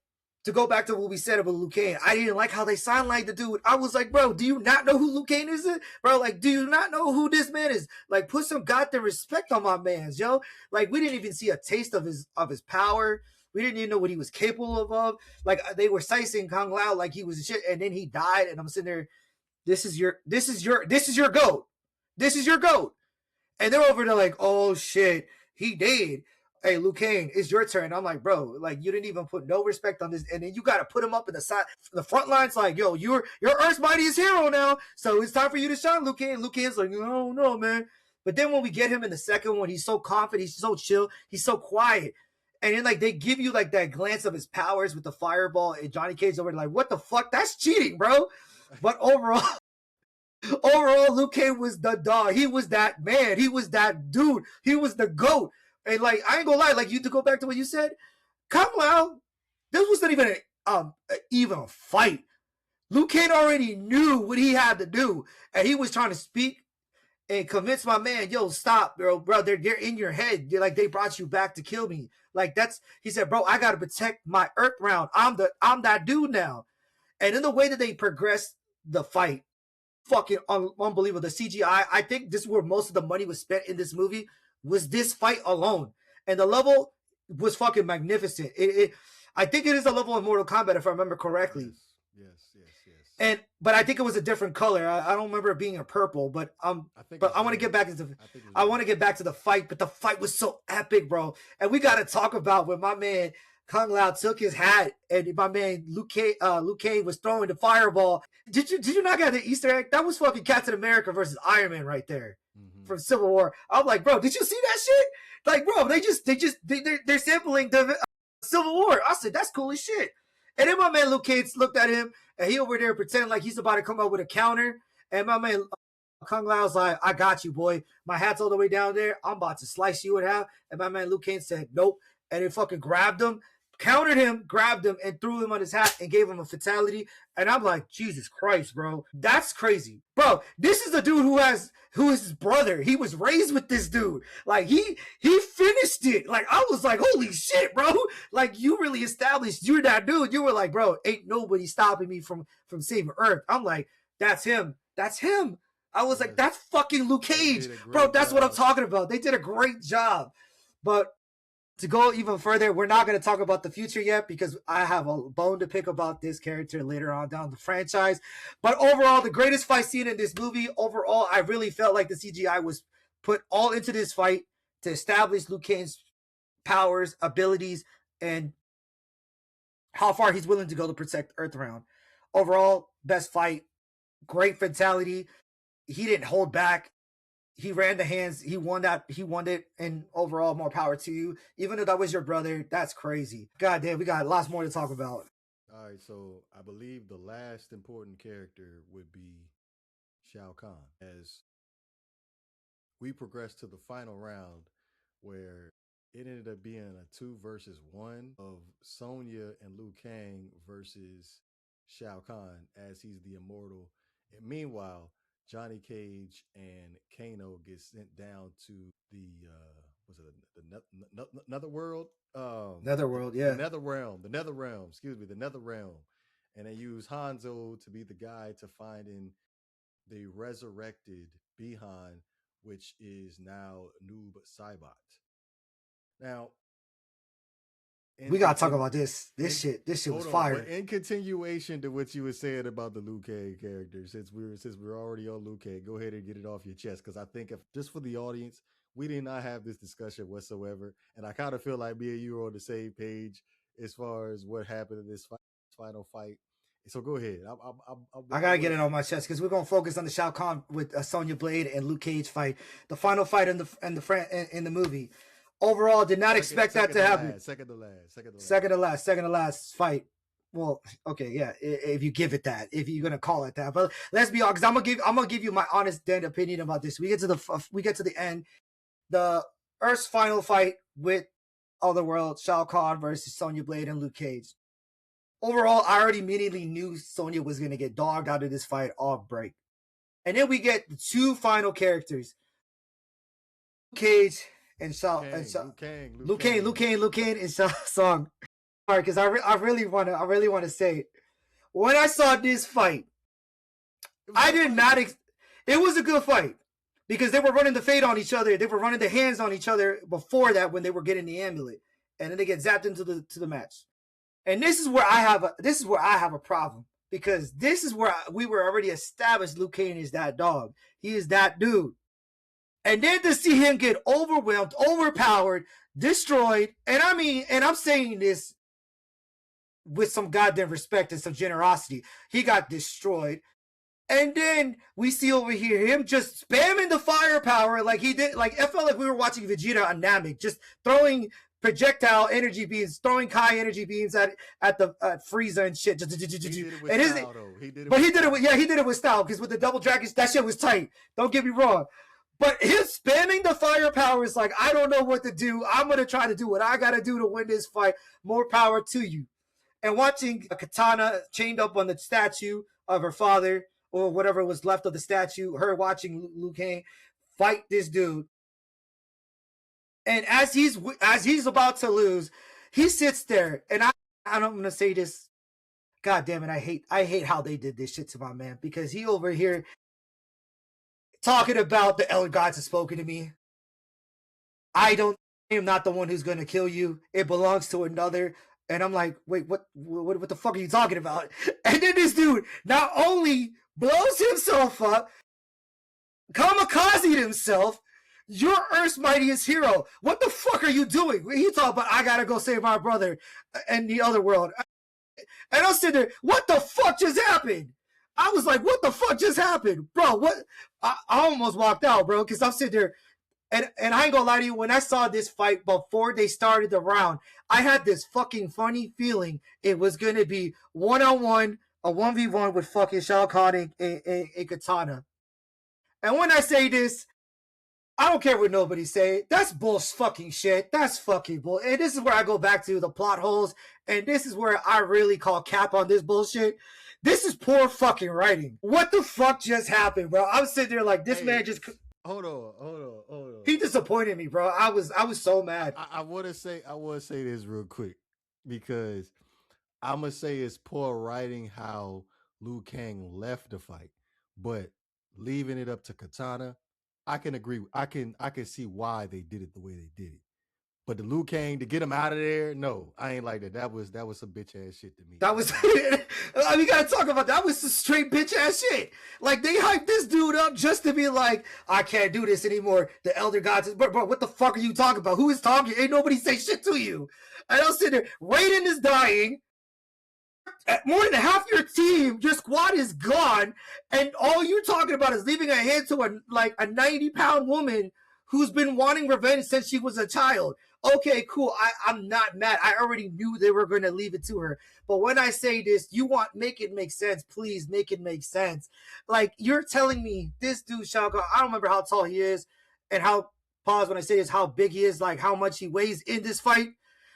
B: to go back to what we said about Liu Kang, I didn't like how they sidelined the dude. I was like, bro, do you not know who Liu Kang is? Bro, like, do you not know who this man is? Like, put some goddamn respect on my man's, yo. Like, we didn't even see a taste of his power. We didn't even know what he was capable of. Like, they were sizing Kung Lao like he was shit, and then he died, and I'm sitting there, this is your goat. This is your goat. And they're over there like, oh shit, he did. Hey, Liu Kang, it's your turn. I'm like, bro, like you didn't even put no respect on this, and then you got to put him up in the side, the front lines. Like, yo, you're Earth's mightiest hero now, so it's time for you to shine, Liu Kang. Liu Kang's like, no, no, man. But then when we get him in the second one, he's so confident, he's so chill, he's so quiet. And then like they give you like that glance of his powers with the fireball, and Johnny Cage over there like, what the fuck? That's cheating, bro. But overall, Liu Kang was the dog. He was that man. He was that dude. He was the GOAT. And like, I ain't gonna lie, like you to go back to what you said, Kung Lao, this was not even a fight. Liu Kang already knew what he had to do, and he was trying to speak and convince my man, yo, stop, bro. They're in your head. They're like, they brought you back to kill me. Like he said, bro, I gotta protect my Earth round. I'm that dude now. And in the way that they progressed the fight, fucking unbelievable. The CGI, I think this is where most of the money was spent in this movie, was this fight alone. And the level was fucking magnificent. I think it is a level in Mortal Kombat, if I remember correctly.
A: Yes, yes, yes, yes.
B: But I think it was a different color. I don't remember it being a purple,
A: I think
B: but
A: it's
B: I want to
A: red.
B: get back into
A: I think it's
B: I
A: red.
B: want to get back to the fight, but the fight was so epic, bro. And we got to talk about when my man Kung Lao took his hat and my man Liu Kang was throwing the fireball. Did you not get the Easter egg? That was fucking Captain America versus Iron Man right there
A: Mm-hmm.
B: from Civil War. I'm like, bro, did you see that shit? Like, bro, they're sampling the Civil War. I said, that's cool as shit. And then my man Luke Cage looked at him, and he over there pretending like he's about to come up with a counter. And my man Kung Lao's like, I got you, boy. My hat's all the way down there. I'm about to slice you in half. And my man Luke Cage said, nope. And then fucking grabbed him, countered him, grabbed him, and threw him on his hat and gave him a fatality. And I'm like, Jesus Christ, bro. That's crazy. Bro, this is the dude who is his brother. He was raised with this dude. Like he finished it. Like I was like, holy shit, bro. Like you really established you're that dude. You were like, bro, ain't nobody stopping me from saving Earth. I'm like, that's him. That's him. I was like,
A: Yes,
B: that's fucking Luke
A: they
B: Cage.
A: did a
B: Bro,
A: great
B: that's what I'm
A: job.
B: talking about. They did a great job. But to go even further, we're not going to talk about the future yet because I have a bone to pick about this character later on down the franchise. But overall, the greatest fight scene in this movie, overall, I really felt like the CGI was put all into this fight to establish Liu Kang's powers, abilities, and how far he's willing to go to protect Earthrealm. Overall, best fight, great fatality. He didn't hold back. He ran the hands. He won that. He won it. And overall, more power to you. Even if that was your brother, that's crazy. God damn, we got lots more to talk about.
A: All right, so I believe the last important character would be Shao Kahn. As we progressed to the final round, where it ended up being a two versus one of Sonya and Liu Kang versus Shao Kahn, as he's the immortal. And meanwhile, Johnny Cage and Kano get sent down to the was it the Nether World?
B: Netherworld,
A: The
B: yeah.
A: Nether Realm, the Nether Realm. Excuse me, the Nether Realm, and they use Hanzo to be the guy to finding the resurrected Bihan, which is now Noob Saibot. Now, in
B: We gotta talk
A: continue
B: about this. This
A: in
B: shit. This shit was
A: hold on, but
B: fire.
A: in continuation to what you were saying about the Liu Kang character, since we're already on Liu Kang, go ahead and get it off your chest because I think if just for the audience, we did not have this discussion whatsoever, and I kind of feel like me and you are on the same page as far as what happened in this final fight. So go ahead.
B: I
A: I
B: gotta
A: want
B: get
A: to.
B: it on my chest because we're gonna focus on the Shao Kahn with Sonya Blade and Luke Cage fight, the final fight in the movie. Overall, did not expect that to happen. Second to last fight. Well, okay, yeah, if you give it that, if you're gonna call it that, but let's be honest, I'm gonna give you my honest dead opinion about this. We get to the end, the Earth's final fight with Otherworld, Shao Kahn versus Sonya Blade and Luke Cage. Overall, I already immediately knew Sonya was gonna get dogged out of this fight off break, and then we get the two final characters, Cage and Shao and Shao, Luke Kang and Shao Song. All right, because I really want to say, when I saw this fight, I did not. It was a good fight because they were running the fade on each other. They were running the hands on each other before that when they were getting the amulet, and then they get zapped into the match. And this is where I have a problem because this is where we were already established. Liu Kang is that dog. He is that dude. And then to see him get overwhelmed, overpowered, destroyed, and I'm saying this with some goddamn respect and some generosity. He got destroyed. And then we see over here him just spamming the firepower like he did. Like, it felt like we were watching Vegeta on Namek, just throwing projectile energy beams, throwing Kai energy beams at Frieza and shit. He did it with style, though. He did it with style because with the double dragons, that shit was tight. Don't get me wrong. But him spamming the firepower is like, I don't know what to do. I'm going to try to do what I got to do to win this fight. More power to you. And watching Kitana chained up on the statue of her father or whatever was left of the statue, her watching Liu Kang fight this dude. And as he's about to lose, he sits there, and I'm going to say this. God damn it, I hate how they did this shit to my man because he over here talking about the elder gods have spoken to me. I am not the one who's going to kill you. It belongs to another. And I'm like, wait, what the fuck are you talking about? And then this dude not only blows himself up, kamikazed himself. You're Earth's mightiest hero. What the fuck are you doing? He talking about, I gotta go save my brother in the other world. And I'm sitting there, what the fuck just happened? I was like, what the fuck just happened? Bro, what? I almost walked out, bro, because I'm sitting there. And I ain't gonna lie to you, when I saw this fight before they started the round, I had this fucking funny feeling it was gonna be one-on-one, a 1v1 with fucking Shao Kahn and Kitana. And when I say this, I don't care what nobody say. That's fucking shit. That's fucking bull. And this is where I go back to the plot holes. And this is where I really call cap on this bullshit. This is poor fucking writing. What the fuck just happened, bro? I'm sitting there like, this man just...
A: Hold on.
B: He disappointed me, bro. I was so mad.
A: I want to say this real quick because I'm gonna say it's poor writing how Liu Kang left the fight, but leaving it up to Kitana, I can agree. I can see why they did it the way they did it. But the Liu Kang to get him out of there, no, I ain't like that. That was some bitch ass shit to me.
B: That was, I mean, you gotta talk about that was some straight bitch ass shit. Like they hyped this dude up just to be like, I can't do this anymore. The elder gods, bro, what the fuck are you talking about? Who is talking? Ain't nobody say shit to you. And I'm sitting there, Raiden is dying. More than half your team, your squad is gone, and all you're talking about is leaving a hand to a 90-pound woman who's been wanting revenge since she was a child. Okay, cool. I'm not mad. I already knew they were going to leave it to her. But when I say this, make it make sense. Please make it make sense. Like, you're telling me this dude, Shao Kahn, I don't remember how tall he is and how, pause when I say this, how big he is, like how much he weighs in this fight.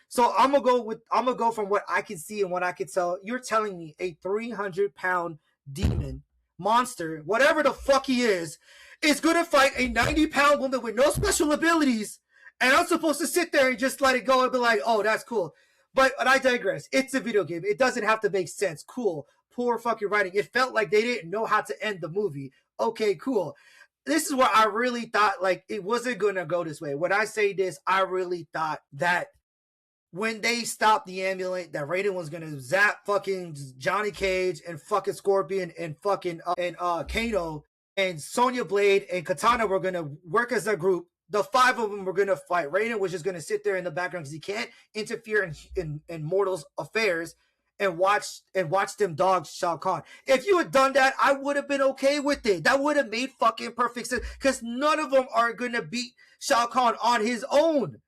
B: So I'm gonna go from what I can see and what I can tell. You're telling me a 300-pound demon monster, whatever the fuck he is gonna fight a 90-pound woman with no special abilities, and I'm supposed to sit there and just let it go and be like, oh, that's cool. But I digress. It's a video game. It doesn't have to make sense. Cool. Poor fucking writing. It felt like they didn't know how to end the movie. Okay, cool. This is where I really thought like it wasn't gonna go this way. When I say this, I really thought that when they stopped the amulet, that Raiden was gonna zap fucking Johnny Cage and fucking Scorpion and fucking Kano, and Sonya Blade and Katana were gonna work as a group. The five of them were gonna fight. Raiden was just gonna sit there in the background because he can't interfere in mortals' affairs and watch them dogs Shao Kahn. If you had done that, I would have been okay with it. That would have made fucking perfect sense because none of them are gonna beat Shao Kahn on his own.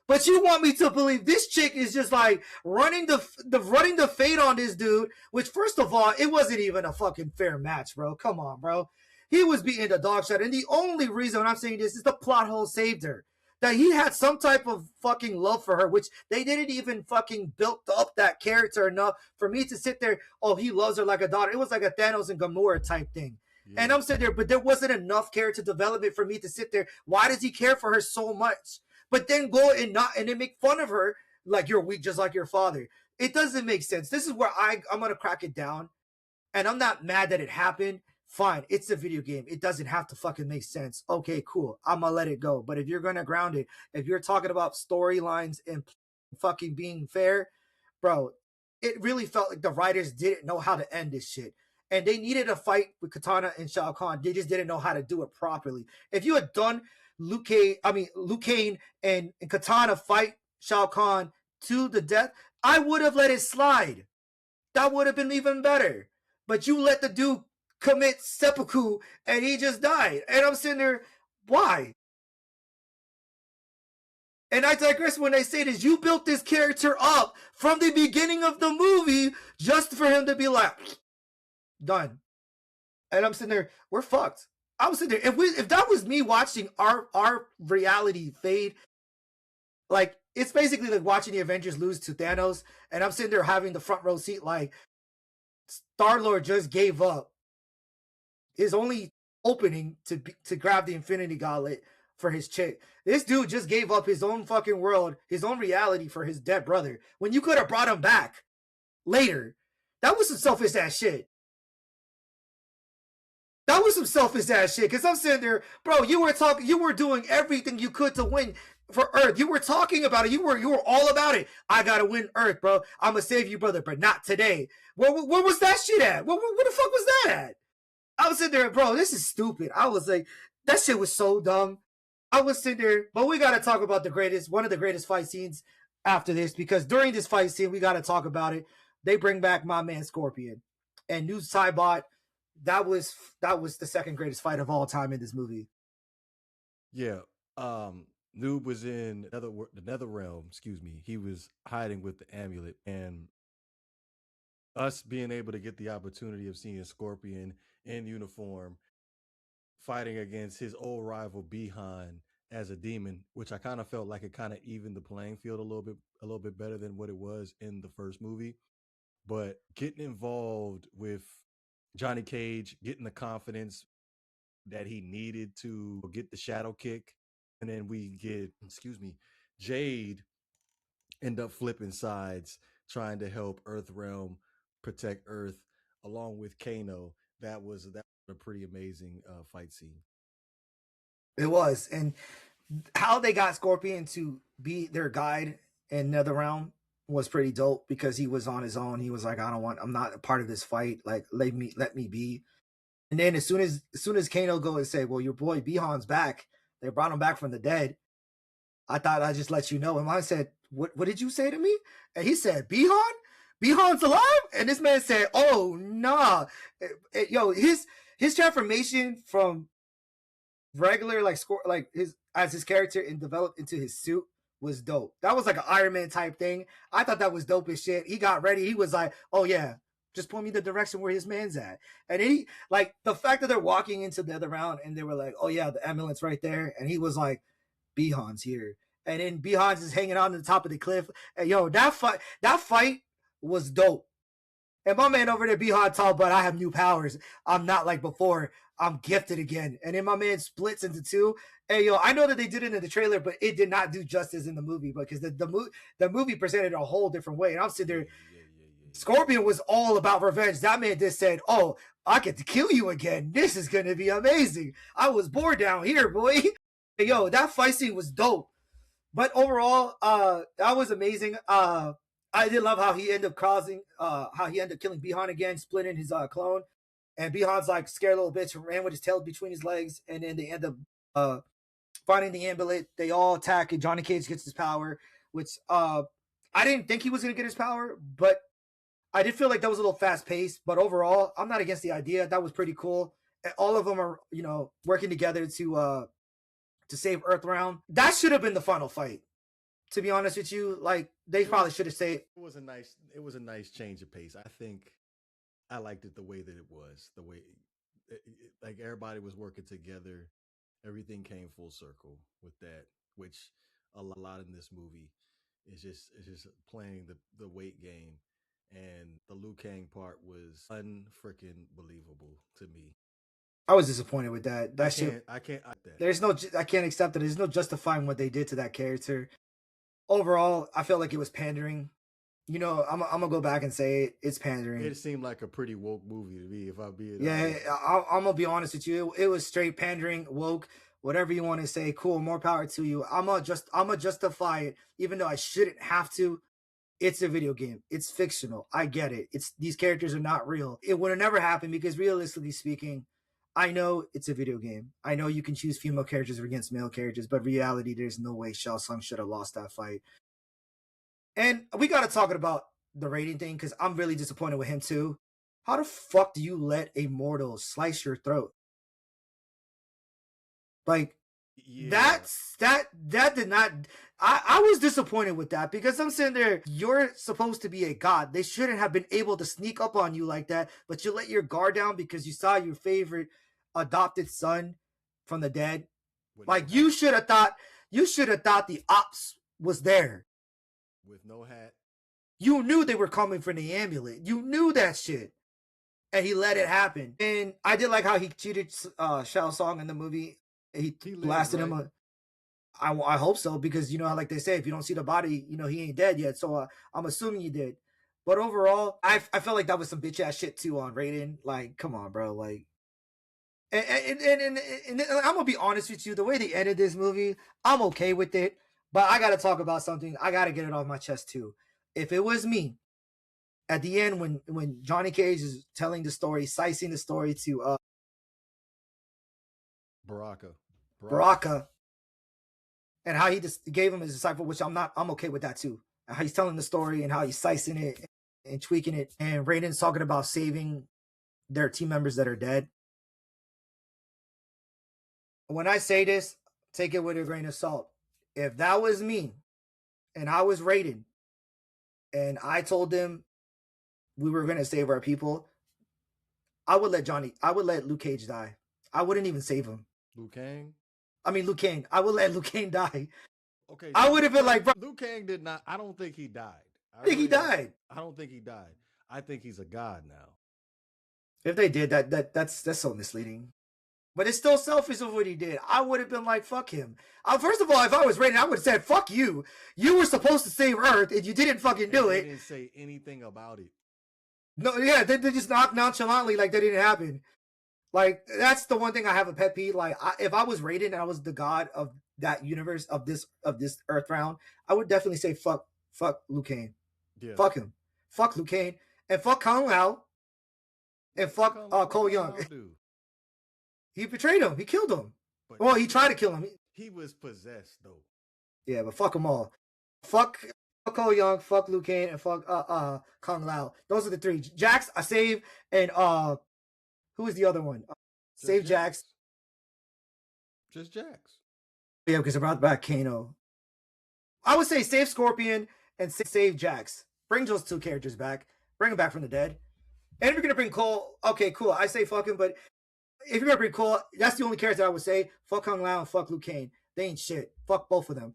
B: But you want me to believe this chick is just like running the fade on this dude, which first of all, it wasn't even a fucking fair match, bro. Come on, bro. He was beating the dog shot, and the only reason I'm saying this is the plot hole saved her. That he had some type of fucking love for her, which they didn't even fucking build up that character enough for me to sit there, oh, he loves her like a daughter. It was like a Thanos and Gamora type thing. Yeah. And I'm sitting there, but there wasn't enough character development for me to sit there. Why does he care for her so much? But then go and then make fun of her like you're weak just like your father. It doesn't make sense. This is where I'm gonna crack it down. And I'm not mad that it happened. Fine, it's a video game. It doesn't have to fucking make sense. Okay, cool. I'm gonna let it go. But if you're gonna ground it, if you're talking about storylines and fucking being fair, bro, it really felt like the writers didn't know how to end this shit. And they needed a fight with Kitana and Shao Kahn. They just didn't know how to do it properly. If you had done Liu Kang and Kitana fight Shao Kahn to the death, I would have let it slide. That would have been even better. But you let the dude commit seppuku and he just died. And I'm sitting there, why? And I digress when I say this. You built this character up from the beginning of the movie just for him to be like, done. And I'm sitting there, we're fucked. I was sitting there. If that was me watching our reality fade, like it's basically like watching the Avengers lose to Thanos, and I'm sitting there having the front row seat, like Star-Lord just gave up his only opening to grab the Infinity Gauntlet for his chick. This dude just gave up his own fucking world, his own reality for his dead brother. When you could have brought him back later, that was some selfish ass shit. That was some selfish ass shit. Because I'm sitting there, bro, you were doing everything you could to win for Earth. You were talking about it. You were all about it. I gotta win Earth, bro. I'm gonna save you, brother, but not today. Where was that shit at? Where the fuck was that at? I was sitting there, bro, this is stupid. I was like, that shit was so dumb. I was sitting there, but we gotta talk about one of the greatest fight scenes after this, because during this fight scene, we gotta talk about it. They bring back my man Scorpion and new Cybot. That was the second greatest fight of all time in this movie.
A: Yeah. Noob was in the nether realm, excuse me. He was hiding with the amulet, and us being able to get the opportunity of seeing Scorpion in uniform fighting against his old rival Bihan as a demon, which I kind of felt like it kind of evened the playing field a little bit better than what it was in the first movie. But getting involved with Johnny Cage, getting the confidence that he needed to get the shadow kick, and then we get, Jade end up flipping sides, trying to help Earthrealm protect Earth, along with Kano. That was a pretty amazing fight scene.
B: It was, and how they got Scorpion to be their guide in NetherRealm was pretty dope, because he was on his own. He was like, I'm not a part of this fight. Like, let me be. And then as soon as Kano go and say, well, your boy Bihan's back, they brought him back from the dead. I thought I'd just let you know. And I said, what did you say to me? And he said, Bihan's alive? And this man said, oh, nah. Yo, his transformation from regular, as his character and developed into his suit was dope. That was like an Iron Man type thing. I thought that was dope as shit. He got ready. He was like, oh, yeah, just point me the direction where his man's at. And he, like, the fact that they're walking into the other round and they were like, oh, yeah, the amulet's right there. And he was like, Bihan's here. And then Bihan's is hanging on the top of the cliff. And yo, that fight was dope. And my man over there, Bihan, talk about, I have new powers. I'm not like before. I'm gifted again. And then my man splits into two. Hey, yo, I know that they did it in the trailer, but it did not do justice in the movie, because the movie presented a whole different way. And I'm sitting there, Scorpion was all about revenge. That man just said, oh, I get to kill you again. This is going to be amazing. I was bored down here, boy. Hey, yo, that fight scene was dope. But overall, that was amazing. I did love how he ended up causing, how he ended up killing Bihan again, splitting his clone, and Bihan's like scared little bitch, ran with his tail between his legs, and then they end up finding the amulet. They all attack, and Johnny Cage gets his power, which I didn't think he was gonna get his power, but I did feel like that was a little fast paced. But overall, I'm not against the idea. That was pretty cool. And all of them are, working together to save Earthrealm. That should have been the final fight. To be honest with you, like they probably should have saved.
A: It was a nice change of pace. I think I liked it the way that it was. The way like everybody was working together. Everything came full circle with that, which a lot in this movie is just playing the weight game, and the Liu Kang part was unfreaking believable to me.
B: I was disappointed with that.
A: I
B: That shit.
A: can't I can't I that.
B: There's no. I can't accept it. There's no justifying what they did to that character. Overall, I felt like it was pandering. I'm gonna go back and say it's pandering.
A: It seemed like a pretty woke movie to me, if I'm being
B: Yeah,
A: honest.
B: I'm gonna be honest with you. It was straight pandering, woke, whatever you want to say. Cool, more power to you. I'm gonna justify it, even though I shouldn't have to. It's a video game. It's fictional. I get it. It's these characters are not real. It would have never happened because realistically speaking, I know it's a video game. I know you can choose female characters against male characters, but reality, there's no way Shao Tsung should have lost that fight. And we gotta talk about the rating thing because I'm really disappointed with him too. How the fuck do you let a mortal slice your throat? Like
A: Yeah,
B: that did not. I was disappointed with that because I'm sitting there. You're supposed to be a god. They shouldn't have been able to sneak up on you like that. But you let your guard down because you saw your favorite adopted son from the dead.
A: with no
B: Like you
A: hat,
B: should have thought. You should have thought the ops was there.
A: with no hat.
B: You knew they were coming for the amulet. You knew that shit. And he let it happen. And I did like how he cheated Shao Song in the movie. He
A: He lived,
B: blasted him.
A: right?
B: I hope so because like they say, if you don't see the body, he ain't dead yet. So I'm assuming he did. But overall, I felt like that was some bitch ass shit too on Raiden. Like, come on, bro. Like, and I'm gonna be honest with you. The way they ended this movie, I'm okay with it. But I gotta talk about something. I gotta get it off my chest too. If it was me, at the end when Johnny Cage is telling the story, slicing the story to
A: Baraka. Baraka.
B: Baraka, and how he just gave him his disciple, which I'm okay with that too. And how he's telling the story and how he's slicing it and tweaking it, and Raiden's talking about saving their team members that are dead. When I say this, take it with a grain of salt. If that was me and I was Raiden and I told them we were gonna save our people, I would let Luke Cage die. I wouldn't even save him.
A: Liu Kang.
B: I mean, Luke Kane. I would let Luke Kane die.
A: Okay,
B: I
A: so
B: would
A: Liu
B: have been like,
A: Kang.
B: bro,
A: Liu Kang did not. I don't think he died. I
B: I think he
A: really don't.
B: died.
A: I don't think he died. I think he's a god now.
B: If they did that's so misleading. But it's still selfish of what he did. I would have been like, fuck him. First of all, if I was Raiden, I would have said, fuck you. You were supposed to save Earth and you didn't fucking
A: And
B: do
A: they
B: it.
A: didn't say anything about it.
B: No, yeah, they just knocked nonchalantly like that didn't happen. Like that's the one thing I have a pet peeve. Like if I was Raiden and I was the god of that universe of this Earth round, I would definitely say fuck Liu Kang,
A: Yeah.
B: fuck him, fuck Liu Kang, and fuck Kang Lao, and fuck
A: What
B: Cole
A: Kung
B: Young.
A: Lao do?
B: He betrayed him. He killed him.
A: But
B: Well, he tried to kill him.
A: he was possessed though.
B: Yeah, but fuck them all. Fuck Cole Young, fuck Liu Kang, and fuck Kang Lao. Those are the three. Jax, I save, and who is the other one?
A: Just
B: Save Jax.
A: Jax. Just Jax.
B: Yeah, because they're brought back Kano. I would say save Scorpion and save Jax. Bring those two characters back. Bring them back from the dead. And if you're gonna bring Cole, okay, cool. I say fuck him, but if you're gonna bring Cole, that's the only character I would say. Fuck Kung Lao and fuck Liu Kang. They ain't shit. Fuck both of them.